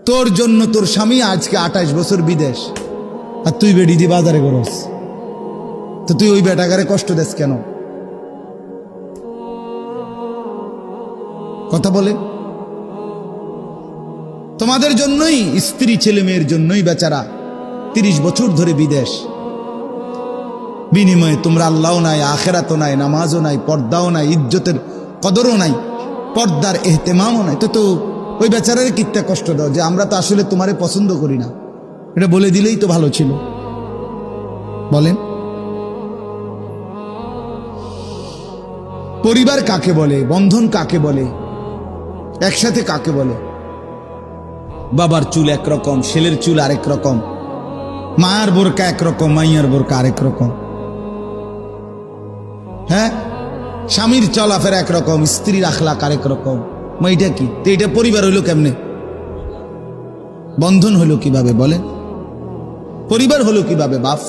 তোর জন্য তোর স্বামী আজকে 28 বছর বিদেশ, আর তুই বেডি দি বাজারে করস, তো তুই ওই বেটাকারে কষ্ট দেস কেন? কথা বলে। তোমাদের জন্যই, স্ত্রী ছেলে মেয়ের জন্যই বেচারা 30 বছর ধরে বিদেশ। বিনিময়ে তোমরা আল্লাহও নাই, আখেরাতও নাই, নামাজও নাই, পর্দাও নাই, ইজ্জতের কদরও নাই, পর্দার এহতেমামও নাই। তো ওই বেচারারে কিত্তে কষ্ট দাও যে আমরা তো আসলে তোমারে পছন্দ করি না, এটা বলে দিলেই তো ভালো ছিল। বলেন, পরিবার কাকে বলে, বন্ধন কাকে বলে, একসাথে কাকে বলে? বাবার চুল একরকম, ছেলের চুল আরেক রকম, মায়ের বোরকা একরকম, মাইয়ার বোরকা আরেক রকম। হ্যাঁ, স্বামীর চলাফেরা একরকম, স্ত্রীর আখলাক আরেক রকম। এটা কি? তো এটা পরিবার হইল কেমনে? বন্ধন হলো কিভাবে বলেন? পরিবার হলো কিভাবে বাপ?